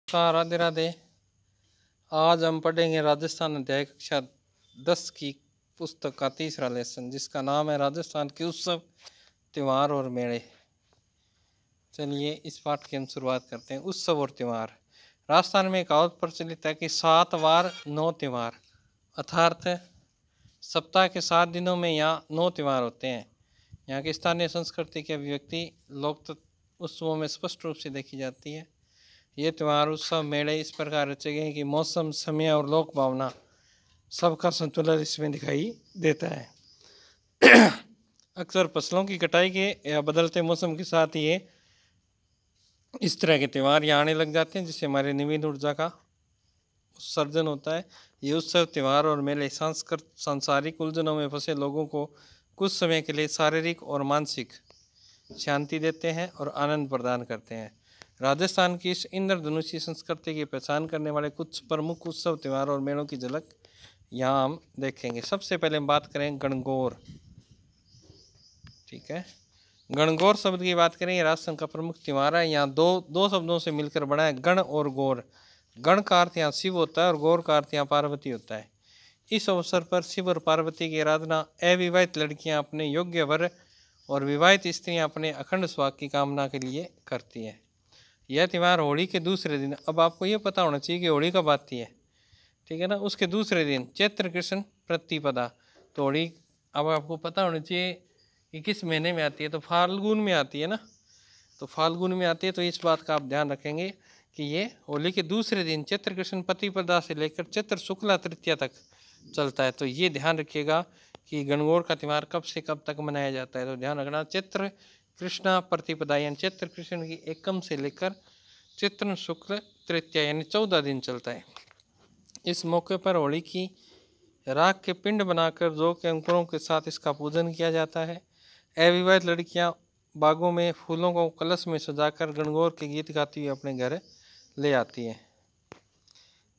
राधे राधे। आज हम पढ़ेंगे राजस्थान अध्याय कक्षा 10 की पुस्तक का तीसरा लेसन, जिसका नाम है राजस्थान के उत्सव, त्यौहार और मेले। चलिए इस पाठ की हम शुरुआत करते हैं। उत्सव और त्यौहार। राजस्थान में एक कहावत प्रचलित है कि 7 वार 9 त्यौहार, अर्थात सप्ताह के 7 दिनों में यहाँ 9 त्यौहार होते हैं। यहाँ की स्थानीय संस्कृति की अभिव्यक्ति लोक उत्सवों में स्पष्ट रूप से देखी जाती है। ये त्यौहार उत्सव मेले इस प्रकार रचे गए कि मौसम, समय और लोक भावना सबका संतुलन इसमें दिखाई देता है। अक्सर फसलों की कटाई के या बदलते मौसम के साथ ये इस तरह के त्यौहार यहाँ आने लग जाते हैं, जिससे हमारे नवीन ऊर्जा का उत्सर्जन होता है। ये उत्सव, त्यौहार और मेले सांसारिक उलझनों में फंसे लोगों को कुछ समय के लिए शारीरिक और मानसिक शांति देते हैं और आनंद प्रदान करते हैं। राजस्थान की इस इंद्रधनुषी संस्कृति की पहचान करने वाले कुछ प्रमुख उत्सव, त्यौहार और मेलों की झलक यहाँ हम देखेंगे। सबसे पहले हम बात करें गणगौर। ठीक है, गणगौर शब्द की बात करें, राजस्थान का प्रमुख त्यौहार है। यहाँ दो शब्दों से मिलकर बना है, गण और गौर। गण का अर्थ यहाँ शिव होता है और गौर का अर्थ यहाँ पार्वती होता है। इस अवसर पर शिव और पार्वती की आराधना अविवाहित लड़कियाँ अपने योग्य वर और विवाहित स्त्रियाँ अपने अखंड सुहाग की कामना के लिए करती है। यह त्यौहार होली के दूसरे दिन, अब आपको ये पता होना चाहिए कि होली कब आती है, ठीक है ना। उसके दूसरे दिन चैत्र कृष्ण प्रतिपदा। तो होली अब आपको पता होना चाहिए कि किस महीने में आती है, तो फाल्गुन में आती है ना। तो फाल्गुन में आती है, तो इस बात का आप ध्यान रखेंगे कि ये होली के दूसरे दिन चैत्र कृष्ण प्रतिपदा से लेकर चैत्र शुक्ला तृतीया तक चलता है। तो ये ध्यान रखिएगा कि गणगौर का त्यौहार कब से कब तक मनाया जाता है। तो ध्यान रखना, चैत्र कृष्णा प्रतिपदा यानी चैत्र कृष्ण की एकम से लेकर चैत्र शुक्ल तृतीया यानी 14 दिन चलता है। इस मौके पर होली की राख के पिंड बनाकर जौ के अंकुरों के साथ इसका पूजन किया जाता है। अविवाहित लड़कियां बागों में फूलों को कलश में सजाकर गणगौर के गीत गाती हुई अपने घर ले आती है।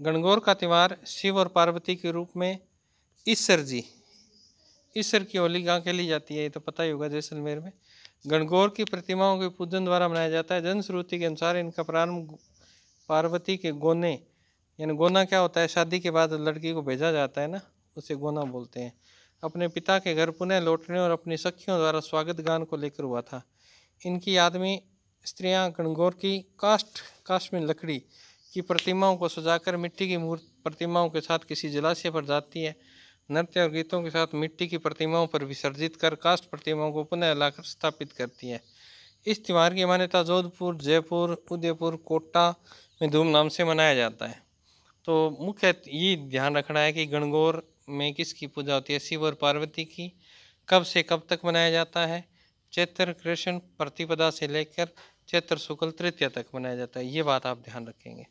गणगौर का त्यौहार शिव और पार्वती के रूप में ईश्वर की होली कहाँ खेली जाती है, ये तो पता ही होगा, जैसलमेर में। गणगौर की प्रतिमाओं के पूजन द्वारा मनाया जाता है। जनश्रुति के अनुसार इनका प्रारंभ पार्वती के गोने, यानी गोना क्या होता है, शादी के बाद लड़की को भेजा जाता है ना, उसे गोना बोलते हैं, अपने पिता के घर पुनः लौटने और अपनी सखियों द्वारा स्वागत गान को लेकर हुआ था। इनकी याद में स्त्रियां गणगौर की काष्ठ में लकड़ी की प्रतिमाओं को सजाकर मिट्टी की प्रतिमाओं के साथ किसी जलाशय पर जाती है। नृत्य और गीतों के साथ मिट्टी की प्रतिमाओं पर विसर्जित कर काष्ठ प्रतिमाओं को पुनः लाकर स्थापित करती है। इस त्यौहार की मान्यता जोधपुर, जयपुर, उदयपुर, कोटा में धूमधाम से मनाया जाता है। तो मुख्य ये ध्यान रखना है कि गणगौर में किसकी पूजा होती है, शिव और पार्वती की। कब से कब तक मनाया जाता है, चैत्र कृष्ण प्रतिपदा से लेकर चैत्र शुक्ल तृतीया तक मनाया जाता है। ये बात आप ध्यान रखेंगे।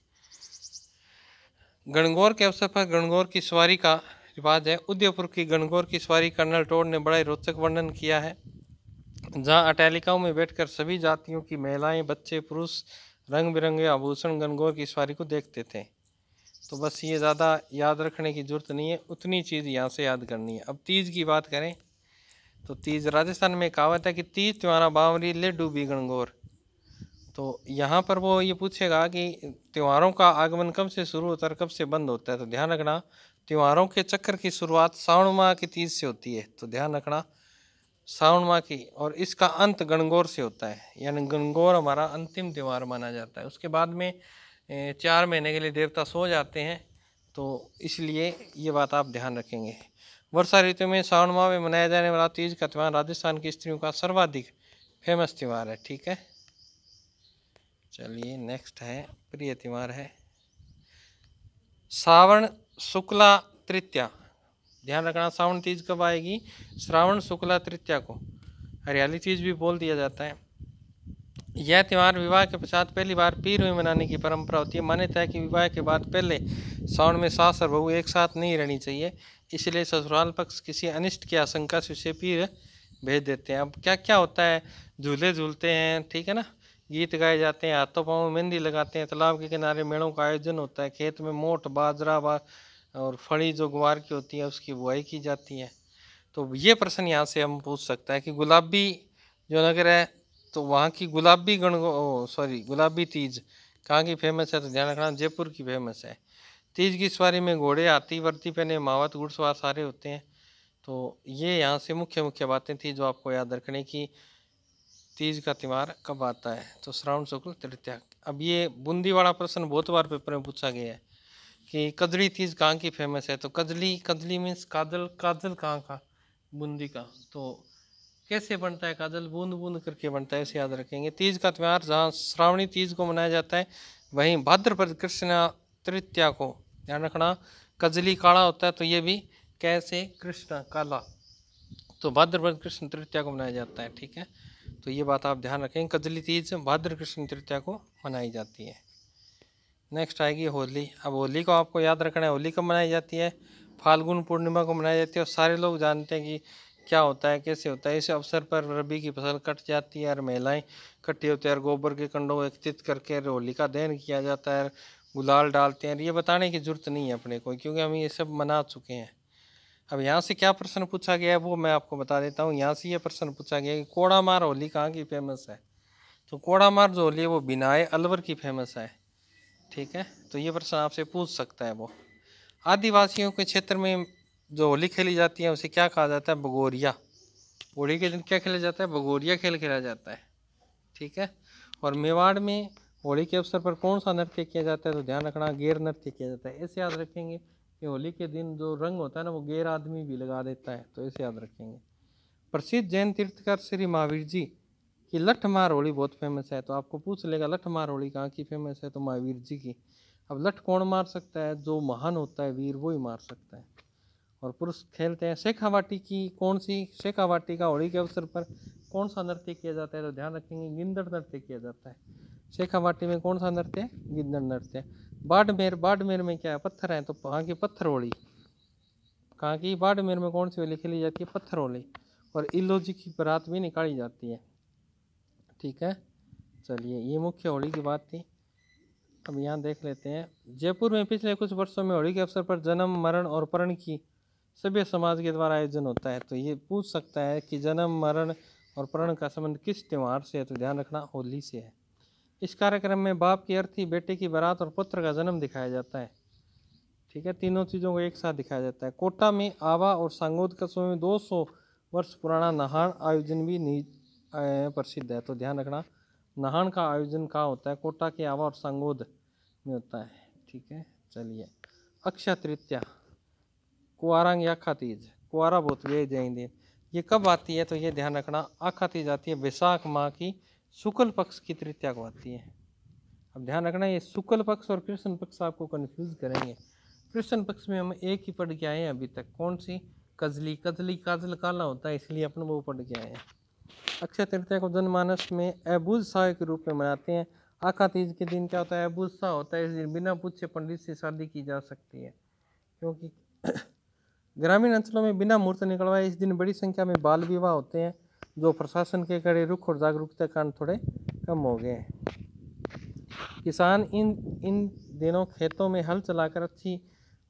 गणगौर के अवसर पर गणगौर की सवारी का रिवाज है। उदयपुर की गणगौर की सवारी कर्नल टोड ने बड़ा ही रोचक वर्णन किया है, जहाँ अटैलिकाओं में बैठकर सभी जातियों की महिलाएं, बच्चे, पुरुष रंग बिरंगे आभूषण गणगौर की सवारी को देखते थे। तो बस ये ज़्यादा याद रखने की जरूरत नहीं है, उतनी चीज़ यहाँ से याद करनी है। अब तीज की बात करें तो तीज, राजस्थान में कहावत है कि तीज त्योहारा बावरी ले डूबी गणगौर। तो यहाँ पर वो ये पूछेगा कि त्योहारों का आगमन कब से शुरू होता है, कब से बंद होता है। तो ध्यान रखना, त्योहारों के चक्र की शुरुआत सावन माह की तीज से होती है। तो ध्यान रखना, सावन माह की, और इसका अंत गणगौर से होता है, यानी गणगौर हमारा अंतिम त्यौहार माना जाता है। उसके बाद में 4 महीने के लिए देवता सो जाते हैं, तो इसलिए ये बात आप ध्यान रखेंगे। वर्षा ऋतु में सावन माह में मनाया जाने वाला तीज का त्यौहार राजस्थान की स्त्रियों का सर्वाधिक फेमस त्यौहार है। ठीक है, चलिए नेक्स्ट है, प्रिय त्यौहार है श्रावण शुक्ला तृतीया। ध्यान रखना, सावन तीज कब आएगी, श्रावण शुक्ला तृतीया को। हरियाली तीज भी बोल दिया जाता है। यह त्यौहार विवाह के पश्चात पहली बार पीर में मनाने की परंपरा होती है। मान्यता है कि विवाह के बाद पहले सावन में सास और बहू एक साथ नहीं रहनी चाहिए, इसलिए ससुराल पक्ष किसी अनिष्ट की आशंका से उसे पीर भेज देते हैं। अब क्या क्या होता है, झूले झूलते हैं, ठीक है ना, गीत गाए जाते हैं, हाथों पाँव में मेहंदी लगाते हैं, तालाब के किनारे मेलों का आयोजन होता है, खेत में मोट, बाजरा और फली जो ग्वार की होती है उसकी बुआई की जाती है। तो ये प्रश्न यहाँ से हम पूछ सकते हैं कि गुलाबी जो नगर है, तो वहाँ की गुलाबी गुलाबी तीज कहाँ की फेमस है? तो ध्यान रखना जयपुर की फेमस है। तीज की सवारी में घोड़े, हाथी, वर्दी पहने मावत, घुड़सवार सारे होते हैं। तो ये यहाँ से मुख्य मुख्य बातें थी जो आपको याद रखने की। तीज का त्यौहार कब आता है? तो श्रावण शुक्ल तृतीया। अब ये बूंदी वाला प्रश्न बहुत बार पेपर में पूछा गया है कि कजली तीज कहाँ की फेमस है? तो कजली, कजली मीन्स काजल, काजल कहाँ का? बूंदी का। तो कैसे बनता है काजल? बूंद बूंद करके बनता है, इसे याद रखेंगे। तीज का त्यौहार जहाँ श्रावणी तीज को मनाया जाता है, वहीं भाद्रपद कृष्ण तृतीया को, ध्यान रखना, कजली काला होता है तो ये भी कैसे? कृष्ण काला। तो भाद्रपद कृष्ण तृतीया को मनाया जाता है, ठीक है। तो ये बात आप ध्यान रखें, कजली तीज भाद्र कृष्ण तृतीया को मनाई जाती है। नेक्स्ट आएगी होली। अब होली को आपको याद रखना है, होली कब मनाई जाती है? फाल्गुन पूर्णिमा को मनाई जाती है। और सारे लोग जानते हैं कि क्या होता है, कैसे होता है। इस अवसर पर रबी की फसल कट जाती है और महिलाएं इकट्ठी होती है और गोबर के कंडों को एकत्रित करके होलिका दहन किया जाता है, गुलाल डालते हैं। ये बताने की जरूरत नहीं है अपने को, क्योंकि हम ये सब मना चुके हैं। अब यहाँ से क्या प्रश्न पूछा गया है वो मैं आपको बता देता हूँ। यहाँ से ये प्रश्न पूछा गया है कि कोड़ा मार होली कहाँ की फेमस है? तो कोड़ा मार जो होली है वो बिनाए अलवर की फेमस है, ठीक है। तो ये प्रश्न आपसे पूछ सकता है वो। आदिवासियों के क्षेत्र में जो होली खेली जाती है उसे क्या कहा जाता है? भगोरिया। होली के दिन क्या खेला जाता है? भगोरिया खेल खेला जाता है, ठीक है। और मेवाड़ में होली के अवसर पर कौन सा नृत्य किया जाता है? तो ध्यान रखना, गेर नृत्य किया जाता है। ऐसे याद रखेंगे कि होली के दिन जो रंग होता है ना वो गेर आदमी भी लगा देता है, तो ऐसे याद रखेंगे। प्रसिद्ध जैन तीर्थकर श्री महावीर जी की लठमार होली बहुत फेमस है। तो आपको पूछ लेगा लठमार होली कहाँ की फेमस है? तो महावीर जी की। अब लठ कौन मार सकता है? जो महान होता है वीर, वो ही मार सकता है। और पुरुष खेलते हैं। शेखावाटी की कौन सी? शेखावाटी का होली के अवसर पर कौन सा नृत्य किया जाता है? तो ध्यान रखेंगे गिंदड़ नृत्य किया जाता है। शेखावाटी में कौन सा नृत्य है? गिंदड़ नृत्य। बाड़मेर, बाड़मेर में क्या है? पत्थर है, तो वहाँ की पत्थर होली। कहाँ की? बाड़मेर में कौन सी होली खेली जाती है? पत्थर होली। और इलोजी की बारात भी निकाली जाती है, ठीक है। चलिए, ये मुख्य होली की बात थी। अब यहाँ देख लेते हैं। जयपुर में पिछले कुछ वर्षों में होली के अवसर पर जन्म, मरण और प्रण की सभ्य समाज के द्वारा आयोजन होता है। तो ये पूछ सकता है कि जन्म, मरण और प्रण का संबंध किस त्यौहार से है? तो ध्यान रखना होली से है। इस कार्यक्रम में बाप की अर्थी, बेटे की बारात और पुत्र का जन्म दिखाया जाता है, ठीक है। तीनों चीज़ों को एक साथ दिखाया जाता है। कोटा में आवा और सांगोद कस्बों में 200 वर्ष पुराना नहान आयोजन भी प्रसिद्ध है। तो ध्यान रखना, नहान का आयोजन कहाँ होता है? कोटा के आवा और सांगोद में होता है, ठीक है। चलिए, अक्षय तृतीया, कुआरंग याखा तीज, कुआरा बोत वे जय दिन, ये कब आती है? तो ये ध्यान रखना, आखा तीज आती है वैशाख माह की शुक्ल पक्ष की तृतीया को आती है। अब ध्यान रखना, ये शुक्ल पक्ष और कृष्ण पक्ष आपको कंफ्यूज करेंगे। कृष्ण पक्ष में हम एक ही पढ़ के आए हैं अभी तक, कौन सी? कजली। कजली काजल काला होता है, इसलिए अपन वो पढ़ के आए हैं। अक्षय तृतीया को जनमानस में अबूझ साय के रूप में मनाते हैं। आखा तीज के दिन क्या होता है? अबूझ सा होता है, इस दिन बिना पूछे पंडित से शादी की जा सकती है, क्योंकि ग्रामीण अंचलों में बिना मुहूर्त निकलवाए इस दिन बड़ी संख्या में बाल विवाह होते हैं, जो प्रशासन के कड़े रुख और जागरूकता के कारण थोड़े कम हो गए हैं। किसान इन दिनों खेतों में हल चलाकर अच्छी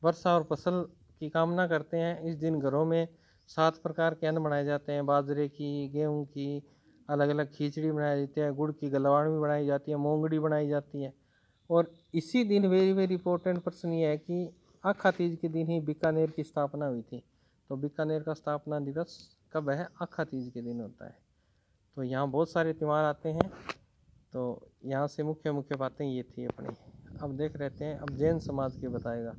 वर्षा और फसल की कामना करते हैं। इस दिन घरों में 7 प्रकार के अन्न बनाए जाते हैं, बाजरे की, गेहूं की, अलग अलग खिचड़ी बनाई जाती है, गुड़ की गलवाण भी बनाई जाती है, मूंगड़ी बनाई जाती है। और इसी दिन वेरी वेरी इंपॉर्टेंट प्रश्न ये है कि आखा तीज के दिन ही बीकानेर की स्थापना हुई थी। तो बीकानेर का स्थापना दिवस कब है? आखा तीज के दिन होता है। तो यहाँ बहुत सारे त्यौहार आते हैं। तो यहाँ से मुख्य मुख्य बातें ये थी अपनी। अब देख रहते हैं, अब जैन समाज के बताएगा।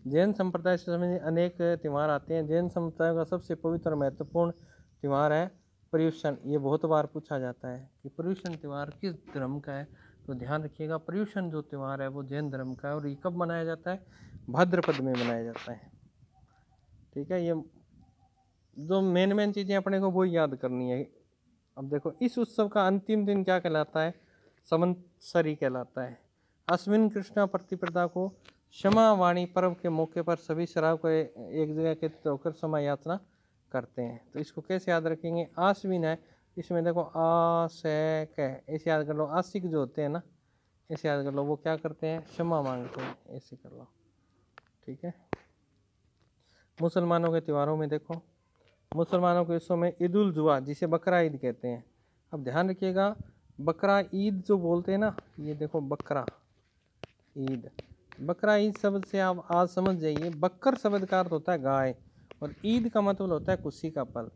जैन संप्रदाय से संबंधित अनेक त्यौहार आते हैं। जैन संप्रदाय का सबसे पवित्र और महत्वपूर्ण त्यौहार है पर्युषण। ये बहुत बार पूछा जाता है कि पर्युषण त्यौहार किस धर्म का है? तो ध्यान रखिएगा, पर्युषण जो त्यौहार है वो जैन धर्म का है। और ये कब मनाया जाता है? भाद्रपद में मनाया जाता है, ठीक है। ये जो मेन चीज़ें अपने को वो याद करनी है। अब देखो, इस उत्सव का अंतिम दिन क्या कहलाता है? संवत्सरी कहलाता है। अश्विन कृष्णा प्रतिपदा को क्षमा वाणी पर्व के मौके पर सभी शराब को एक जगह एकत्रित होकर क्षमा याचना करते हैं। तो इसको कैसे याद रखेंगे? आश्विन है, इसमें देखो आ से क, ऐसे याद कर लो। आशिक जो होते हैं ना, ऐसे याद कर लो, वो क्या करते हैं? क्षमा मांगते हैं, ऐसे कर लो, ठीक है। मुसलमानों के त्योहारों में देखो, मुसलमानों के हिस्सों में ईद उल जुहा, जिसे बकरा ईद कहते हैं। अब ध्यान रखिएगा, बकरा ईद जो बोलते हैं ना, ये देखो बकरा, ईद। बकरा ईद शब्द से आप आज समझ जाइए, बकर शब्द का अर्थ होता है गाय, और ईद का मतलब होता है खुशी का पल।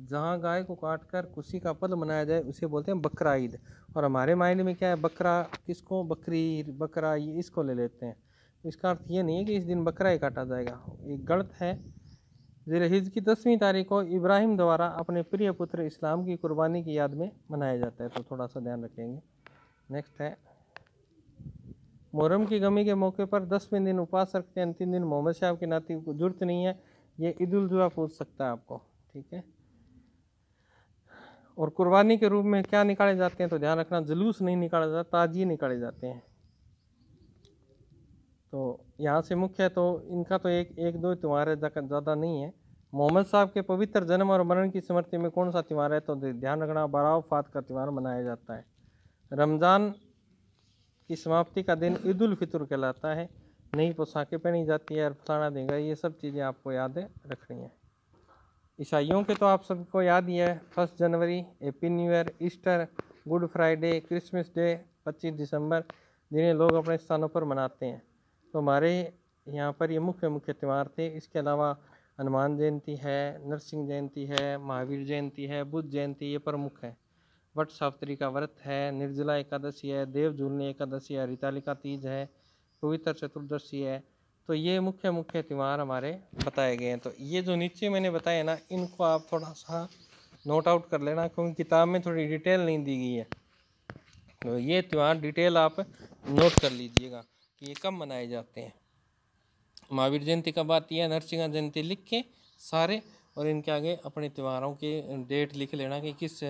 जहाँ गाय को काट कर खुशी का पल मनाया जाए उसे बोलते हैं बकरा ईद। और हमारे मायने में क्या है, बकरा किसको, बकरी, बकरा, ये इसको ले लेते हैं। इसका अर्थ ये नहीं है कि इस दिन बकरा ही काटा जाएगा, ये गलत है। ज़िलहिज की 10वीं तारीख को इब्राहिम द्वारा अपने प्रिय पुत्र इस्लाम की कुर्बानी की याद में मनाया जाता है, तो थोड़ा सा ध्यान रखेंगे। नेक्स्ट है मुहर्रम की गमी के मौके पर 10वें दिन उपवास रखते हैं। अंतिम दिन मोहम्मद साहब की नाती को जरूरत नहीं है, ये ईद उल जुहा पूछ सकता है आपको, ठीक है। और कुर्बानी के रूप में क्या निकाले जाते हैं, तो ध्यान रखना जुलूस नहीं निकाला जाता, ताजिए निकाले जाते हैं। तो यहाँ से मुख्य तो इनका तो एक दो त्यौहार है, ज़्यादा नहीं है। मोहम्मद साहब के पवित्र जन्म और मरण की स्मृति में कौन सा त्यौहार है, तो ध्यान रखना बरावफात का त्यौहार मनाया जाता है। रमज़ान की समाप्ति का दिन ईद उल फितर कहलाता है। नई पोशाकें पहनी जाती है और फलाना देगा, ये सब चीज़ें आपको याद रखनी है। ईसाइयों के तो आप सबको याद ही है, 1 जनवरी, happy new year, Easter, Good Friday, Christmas day, 25 दिसंबर, जिन्हें लोग अपने स्थानों पर मनाते हैं। तो हमारे यहाँ पर ये मुख्य त्यौहार थे। इसके अलावा हनुमान जयंती है, नरसिंह जयंती है, महावीर जयंती है, बुद्ध जयंती, ये प्रमुख है। वट सावित्री का व्रत है, निर्जला एकादशी है, देव झूलनी एकादशी है, हरितालिका तीज है, पवित्र चतुर्दशी है। तो ये मुख्य त्यौहार हमारे बताए गए हैं। तो ये जो नीचे मैंने बताया ना, इनको आप थोड़ा सा नोट आउट कर लेना, क्योंकि किताब में थोड़ी डिटेल नहीं दी गई है। तो ये त्यौहार डिटेल आप नोट कर लीजिएगा कि ये कब मनाए जाते हैं। महावीर जयंती कब आती है, नरसिंह जयंती लिख के सारे, और इनके आगे अपने त्योहारों के डेट लिख लेना कि किस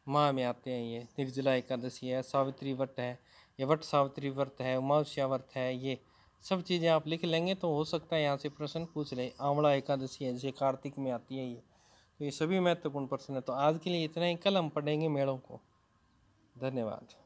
माह में आते हैं। ये निर्जला एकादशी है, सावित्री व्रत है, ये वट सावित्री व्रत है, अमावस्या व्रत है, ये सब चीज़ें आप लिख लेंगे तो हो सकता है यहाँ से प्रश्न पूछ ले। आंवला एकादशी है, जैसे कार्तिक में आती है ये। तो ये सभी महत्वपूर्ण प्रश्न है। तो आज के लिए इतना ही, कल हम पढ़ेंगे मेलों को। धन्यवाद।